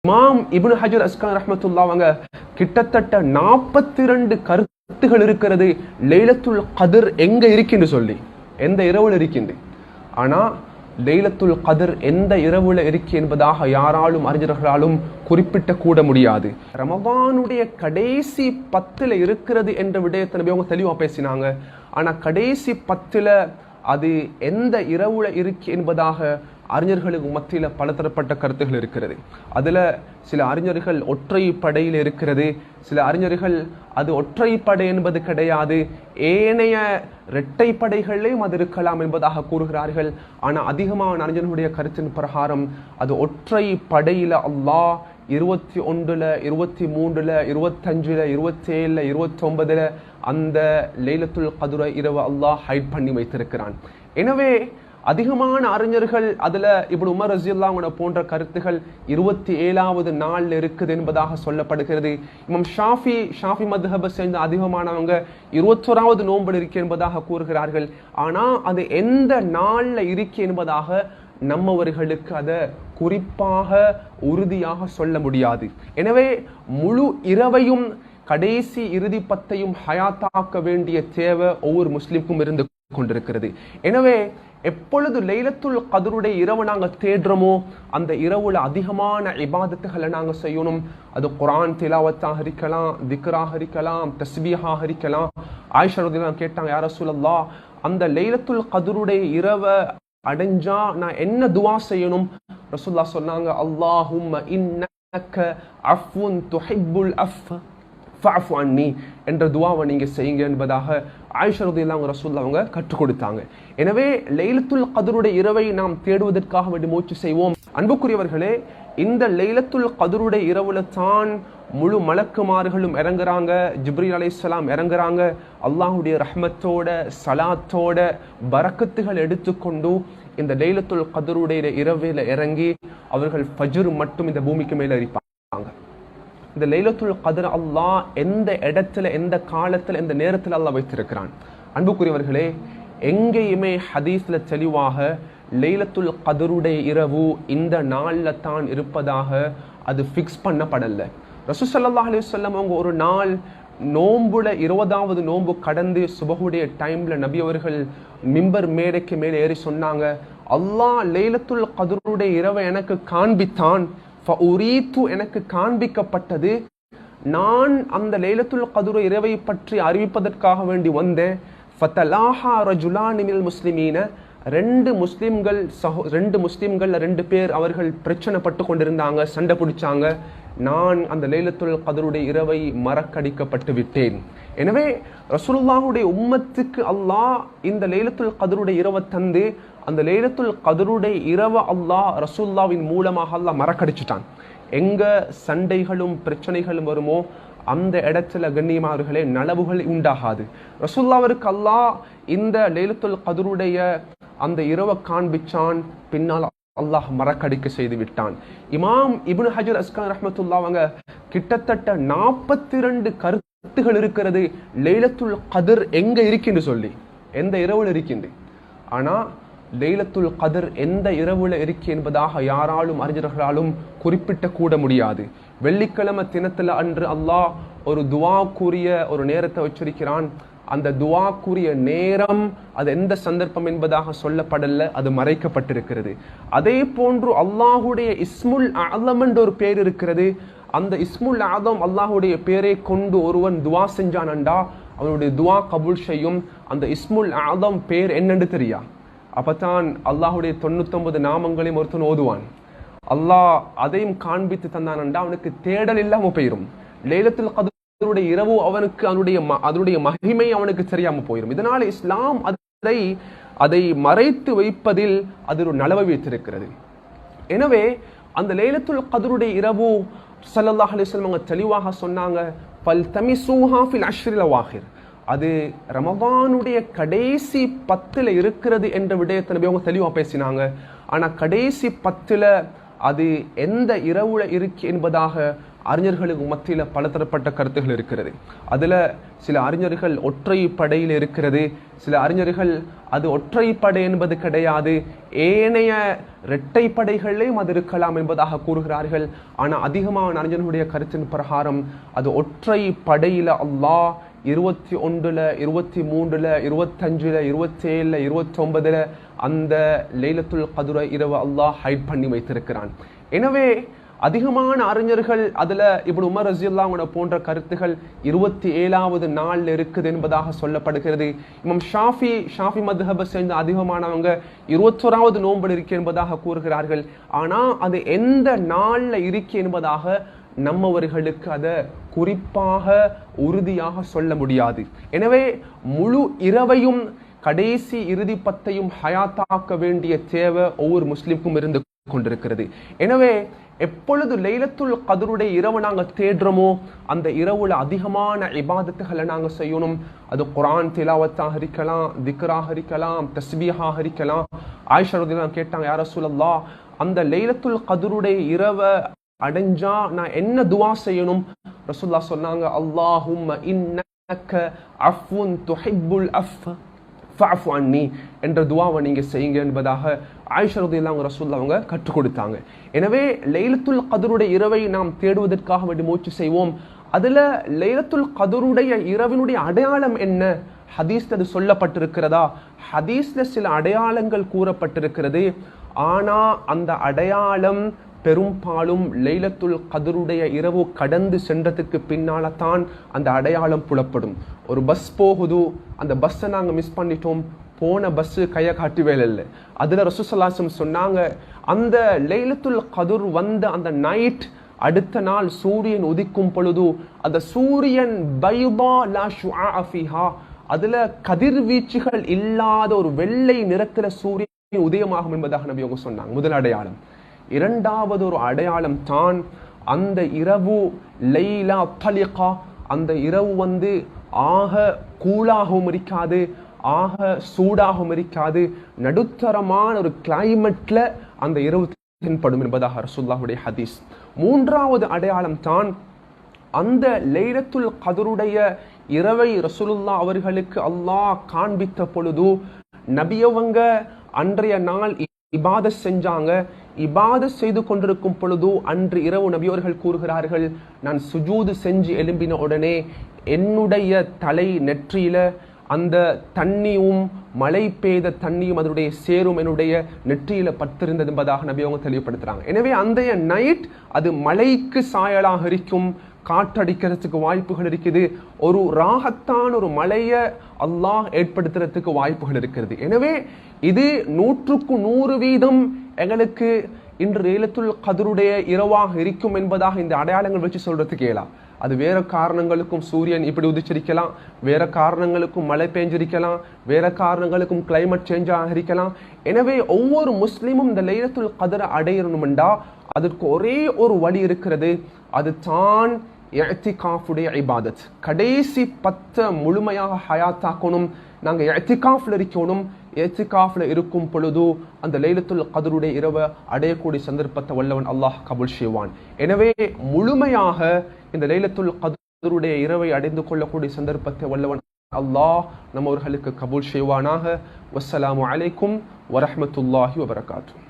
இமாம் இப்னு ஹஜர் அஸ்கலானி ரஹ்மத்துல்லாஹி அவங்க கிட்டத்தட்ட 42 கருத்துகள் இருக்கிறது லைலத்துல் கத்ர் எங்க இருக்குன்னு சொல்லி, எந்த இரவுல இருக்கின்ற. ஆனா லைலத்துல் கத்ர் எந்த இரவுல இருக்கு என்பதாக யாராலும் அறிஞர்களாலும் குறிப்பிட்ட கூட முடியாது. ரமதானுடைய கடைசி 10ல இருக்கிறது என்ற விடயத்தை நபி அவங்க தெளிவா பேசினாங்க. ஆனா கடைசி 10ல அது எந்த இரவுல இருக்கு என்பதாக அறிஞர்களுக்கு மத்தியில பலதரப்பட்ட கருத்துகள் இருக்கிறது. அதுல சில அறிஞர்கள் ஒற்றை படையில் இருக்கிறது, சில அறிஞர்கள் அது ஒற்றை படை என்பது கிடையாது, ஏனைய இரட்டை படைகளிலும் அது இருக்கலாம் என்பதாக கூறுகிறார்கள். ஆனா அதிகமான அறிஞர்களுடைய கருத்தின் பிரகாரம் அது ஒற்றை படையில அல்லாஹ் 21ல 23ல 25ல 27ல 29ல அந்த லைலத்துல் கத்ர் இரவு அல்லாஹ் ஹைட் பண்ணி வைத்திருக்கிறான். எனவே அதிகமான அறிஞர்கள் அதுல இப்னு உமர் ரலியல்லாஹு அன்ஹு போன்ற கருத்துகள் 27வது நாள்ல இருக்குது என்பதாக சொல்லப்படுகிறது. இமாம் ஷாஃபி மத்ஹபை சேர்ந்த அதிகமானவங்க 21வது நோன்பு இருக்கு என்பதாக கூறுகிறார்கள். ஆனா அது எந்த நாள்ல இருக்கு என்பதாக நம்மவர்களுக்கு அதை குறிப்பாக உறுதியாக சொல்ல முடியாது. எனவே முழு இரவையும் கடைசி இறுதி 10ஐயும் ஹயாத்தாக்க வேண்டிய தேவை ஒவ்வொரு முஸ்லிமுக்கும் இருந்து கொண்டிருக்கிறது. எனவே எப்பொழுது லைலத்துல் கத்ருடைய இரவு நாங்க தேடுறோமோ அந்த இரவுல அதிகமான இபாதத்துகளை நாங்க செய்யணும். அது குர்ஆன் திலாவத்தாக இருக்கலாம், திக்ராக இருக்கலாம், தஸ்பீஹாக இருக்கலாம். ஆயிஷா ரலியல்லாஹு அன்ஹா கேட்டாங்க, யா ரசூலல்லாஹ், அந்த லைலத்துல் கத்ருடைய இரவை அடைஞ்சா நான் என்ன துஆ செய்யணும்? ரசூலுல்லாஹ் சொன்னாங்க, அல்லாஹும்ம இன்னக அஃவுன் துஹிப்புல் அஃப் ஃபஅஃபு அன்னி என்ற துஆவை நீங்க செய்யுங்க என்பதாக ஆயிஷா ரலியல்லாஹு அன்ஹா ரசூலுல்லாஹ் அவங்க கற்றுக் கொடுத்தாங்க. எனவே லைலத்துல் கத்ருடைய இரவை நாம் தேடுவதற்காக வேண்டி முயற்சி செய்வோம். அன்புக்குரியவர்களே, இந்த லைலத்துல் கத்ருடைய இரவுல தான் முழு மலக்குமார்களும் இறங்குறாங்க, ஜிப்ரீல் அலைஹிஸ்ஸலாம் இறங்குறாங்க. அல்லாஹ்வுடைய ரஹ்மத்தோட சலாத்தோட பரக்கத்துகள் எடுத்துக்கொண்டு இந்த லைலத்துல் கத்ருடைய இரவில இறங்கி அவர்கள் ஃபஜ்ர் மட்டும் இந்த பூமிக்கு மேல இருப்பாங்க. இந்த லைலத்துல் கத்ர் அல்லாஹ் எந்த இடத்துல, எந்த காலத்துல, எந்த நேரத்துல அல்லாஹ் வைத்திருக்கிறான். அன்புக்குரியவர்களே, எங்கேயுமே ஹதீஸ்ல தெளிவாக லைலத்துல் கத்ருடைய இரவு இந்த நாள்ல தான் இருப்பதாக அது ஃபிக்ஸ் பண்ணப்படல. ரசூல் ஸல்லல்லாஹு அலைஹி வஸல்லம் அவங்க ஒரு நாள் நோன்புல 20வது நோன்பு கடந்து சுபஹுடைய டைம்ல நபி அவர்கள் மிம்பர் மேடைக்கு மேலே ஏறி சொன்னாங்க, அல்லாஹ் லைலத்துல் கத்ருடைய இரவை எனக்கு காண்பித்தான், எனக்கு காண்பிக்கப்பட்டது, நான் அந்த லைலத்துல் கத்ர் இரவை பற்றி அறிவிப்பதற்காக வேண்டி வந்தேன். ஃபதலாஹா ரஜுலானி மினல் முஸ்லிமீன, ரெண்டு முஸ்லிம்கள் 2 பேர் அவர்கள் பிரச்சனை பட்டு கொண்டிருந்தாங்க, சண்டை பிடிச்சாங்க. நான் அந்த லைலத்துல் கத்ருடைய இரவை மறக்கடிக்கப்பட்டு விட்டேன். எனவே ரசூலுல்லாஹுடைய உம்மத்துக்கு அல்லாஹ் இந்த லைலத்துல் கத்ருடைய இரவை தந்து அந்த லைலத்துல் கத்ருடைய இரவை அல்லாஹ் ரசூலுல்லாஹ்வின் மூலமாக அல்லாஹ் மறக்கடிச்சிட்டான். எங்க சண்டைகளும் பிரச்சனைகளும் வருமோ அந்த இடத்துல கண்ணியமானவர்களே நலவுகள் உண்டாகாது. ரசூலுல்லாஹ்விற்கு அல்லாஹ் இந்த லைலத்துல் கத்ருடைய அந்த இரவை காண்பிச்சான், பின்னால் அல்லாஹ் மறக்கடிக்க செய்து விட்டான். இமாம் இப்னு ஹஜர் அஸ்கலானி ரஹ்மத்துல்லாஹி அவங்க கிட்டத்தட்ட 42 கருத்துகள் இருக்கிறது லைலத்துல் கத்ர் எங்க இருக்குன்னு சொல்லி, எந்த இரவுல இருக்கின்ற. ஆனா லைலத்துல் கத்ர் எந்த இரவுல இருக்கு என்பதாக யாராலும் அறிஞர்களாலும் குறிப்பிட்ட கூட முடியாது. வெள்ளிக்கிழமை தினத்துல அன்று அல்லாஹ் ஒரு துஆக்குரிய ஒரு நேரத்தை வச்சிருக்கிறான். அந்த துஆக்குரிய நேரம் அது எந்த சந்தர்ப்பம் என்பதாக சொல்லப்படல, அது மறைக்கப்பட்டிருக்கிறது. அதே போன்று அல்லாஹுடைய இஸ்முல் அஅலம் என்ற ஒரு பேர் இருக்கிறது. அந்த இஸ்முல் அஅலம் அல்லாஹுடைய பேரை கொண்டு ஒருவன் துஆ செஞ்சானண்டா அவனுடைய துஆ கபூல் செய்யும். அந்த இஸ்முல் அஅலம் பேர் என்னன்னு தெரியா? அப்பதான் அல்லாஹுடைய 99 நாமங்களையும் ஒருத்தன் ஓதுவான். அல்லாஹ் அதையும் காண்பித்து தந்தானண்டா அவனுக்கு தேடல் இல்லாம போயிரும். லைலத்துல் கத்ருடைய இரவு அவனுக்கு அதனுடைய மகிமை அவனுக்கு தெரியாம போயிடும். இதனால இஸ்லாம் அதை மறைத்து வைப்பதில் அது ஒரு நலவை வைத்திருக்கிறது. எனவே அந்த லைலத்துல் கத்ருடைய இரவு ஸல்லல்லாஹு அலைஹி வஸல்லம் தெளிவாக சொன்னாங்க, ஃபல்தமிஸூஹா ஃபில் அஷ்ரில் அவாஹிர், அது ரமதானுடைய கடைசி 10ல இருக்கிறது என்ற விடயத்தை நபி அவங்க தெளிவா பேசினாங்க. ஆனா கடைசி 10ல அது எந்த இரவுல இருக்கு என்பதாக அறிஞர்களுக்கு மத்தியில் பலதரப்பட்ட கருத்துகள் இருக்கிறது. அதில் சில அறிஞர்கள் ஒற்றை படையில் இருக்கிறது, சில அறிஞர்கள் அது ஒற்றைப்படை என்பது கிடையாது, ஏனைய இரட்டை படைகளிலேயும் அது இருக்கலாம் என்பதாக கூறுகிறார்கள். ஆனால் அதிகமான அறிஞர்களுடைய கருத்தின் பிரகாரம் அது ஒற்றை படையில அல்லாஹ் 21, 23, 25, 27, 29 அந்த லைலத்துல் கத்ர் இரவு அல்லாஹ் ஹைட் பண்ணி வைத்திருக்கிறான். எனவே அதிகமான அறிஞர்கள் அதுல இப்னு உமர் ரலியல்லாஹு போன்ற கருத்துகள் 27வது நாள்ல இருக்குது என்பதாக சொல்லப்படுகிறது. இமாம் ஷாஃபி மத்ஹபை சேர்ந்த அதிகமானவங்க 21வது நோன்பு இருக்கு என்பதாக கூறுகிறார்கள். ஆனா அது எந்த நாள்ல இருக்கு என்பதாக நம்மவர்களுக்கு அதை குறிப்பாக உறுதியாக சொல்ல முடியாது. எனவே முழு இரவையும் கடைசி இறுதி பத்தையும் ஹயாத்தாக்க வேண்டிய தேவை ஒவ்வொரு முஸ்லிமுக்கும் இருந்து கொண்டிருக்கிறது. எனவே எப்பொழுது லைலத்துல் கத்ருடைய இரவு நாங்க தேடுறோமோ அந்த இரவுல அதிகமான இபாதத்துகளை நாங்க செய்யணும். அது குர்ஆன் திலாவத்தாக இருக்கலாம், திக்ராக இருக்கலாம், தஸ்பீஹாக இருக்கலாம். ஆயிஷா ரலியல்லாஹு கேட்டாங்க, யா ரசூலல்லாஹ், அந்த லைலத்துல் கத்ருடைய இரவை அடைஞ்சா நான் என்ன துஆ செய்யணும்? ரசூலுல்லாஹ் சொன்னாங்க, அல்லாஹும்ம இன்னக அஃவுன் துஹிப்புல் அஃப் ஃபஅஃபு அன்னி என்ற துஆவை நீங்க செய்யுங்க என்பதாக ஆயிஷா ரலியல்லாஹு ரசூலுல்லாஹ் அவங்க கற்றுக் கொடுத்தாங்க. எனவே லைலத்துல் கத்ருடைய இரவை நாம் தேடுவதற்காக வேண்டி முயற்சி செய்வோம். அதுல லைலத்துல் கத்ருடைய இரவினுடைய அடையாளம் என்ன? ஹதீஸ்ல அது சொல்லப்பட்டிருக்கிறதா? ஹதீஸ்ல சில அடையாளங்கள் கூறப்பட்டிருக்கிறது. ஆனா அந்த அடையாளம் பெரும்பாலும் லைலத்துல் கத்ருடைய இரவு கடந்து சென்றதுக்கு பின்னால தான் அந்த அடையாளம் புலப்படும். ஒரு பஸ் போகுது, அந்த பஸ்ஸை நாங்க மிஸ் பண்ணிட்டோம், போன பஸ் கையை காட்டி வேலை இல்லை. அதுல ரசூலுல்லாஹி ஸல்லல்லாஹு அலைஹி வஸல்லம் சொன்னாங்க, அந்த லைலத்துல் கத்ர் வந்த அந்த நைட் அடுத்த நாள் சூரியன் உதிக்கும் பொழுது அந்த சூரியன் பைதா லா ஷுஆ ஃபீஹா, அதுல கதிர்வீச்சுகள் இல்லாத ஒரு வெள்ளை நிறத்துல சூரியன் உதயமாகும் என்பதாக நபி அவங்க சொன்னாங்க. முதல் அடையாளம். இரண்டாவது ஒரு அடையாளம் தான் அந்த இரவு லைலா தலிகா, அந்த இரவு ஆக கூலாகவும் இருக்காது, ஆக சூடாகவும் இருக்காது, நடுத்தரமான ஒரு கிளைமேட்ல அந்த இரவு தென்படும் என்பதாக ரசூலுல்லாஹுடைய ஹதீஸ். மூன்றாவது அடையாளம் தான் அந்த லைலத்துல் கத்ருடைய இரவை ரசூலுல்லாஹ் அவர்களுக்கு அல்லாஹ் காண்பித்த பொழுது நபியவங்க அன்றைய நாள் இபாதத் செஞ்சாங்க. இபாதத் செய்து கொண்டிருக்கும் பொழுது அன்று இரவு நபியவர்கள் கூறுகிறார்கள், நான் சுஜூது செஞ்சு எழும்பின உடனே என்னுடைய தலை நெற்றியில அந்த தண்ணியும் மழை பெய்த தண்ணியும் அதனுடைய சேரும் என்னுடைய நெற்றியில பட்டிருந்தது என்பதாக நபி அவங்க தெளிவுபடுத்துறாங்க. எனவே அந்த நைட் அது மழைக்கு சாயலாக இருக்கும், காற்றடிக்கிறதுக்கு வாய்ப்புகள் இருக்குது, ஒரு ராகத்தான ஒரு மழையை அல்லாஹ் ஏற்படுத்துறதுக்கு வாய்ப்புகள் இருக்கிறது. எனவே இது 100% எங்களுக்கு இன்று லைலத்துல் கத்ருடைய இரவாக இருக்கும் என்பதாக இந்த அடையாளங்கள் வச்சு சொல்றதுக்கு இயலா. அது வேற காரணங்களுக்கும் சூரியன் இப்படி உதிச்சிருக்கலாம், வேற காரணங்களுக்கும் மழை பெஞ்சிருக்கலாம், வேற காரணங்களுக்கும் கிளைமேட் சேஞ்ச் ஆகிருக்கலாம். எனவே ஒவ்வொரு முஸ்லிமும் இந்த லைலத்துல் கத்ரை அடையணும்டா அதற்கு ஒரே ஒரு வழி இருக்கிறது, அது தான் இஅ்திகாஃபுடைய இபாதத். கடைசி 10 முழுமையாக ஹயாத்தாக்கணும். நாங்க இஅ்திகாஃப்ல இருக்கணும். இஅ்திகாஃப்ல இருக்கும் பொழுது அந்த லைலத்துல் கத்ருடைய இரவை அடையக்கூடிய சந்தர்ப்பத்தை வல்லவன் அல்லாஹ் கபூல் செய்வான். எனவே முழுமையாக இந்த லைலத்துல் கத்ருடைய இரவை அடைந்து கொள்ளக்கூடிய சந்தர்ப்பத்தை வல்லவன் அல்லாஹ் நம்மவர்களுக்கு கபூல் செய்வானாக. வஸ்ஸலாமு அலைக்கும் வரஹ்மத்துல்லாஹி வபரகாத்துஹு.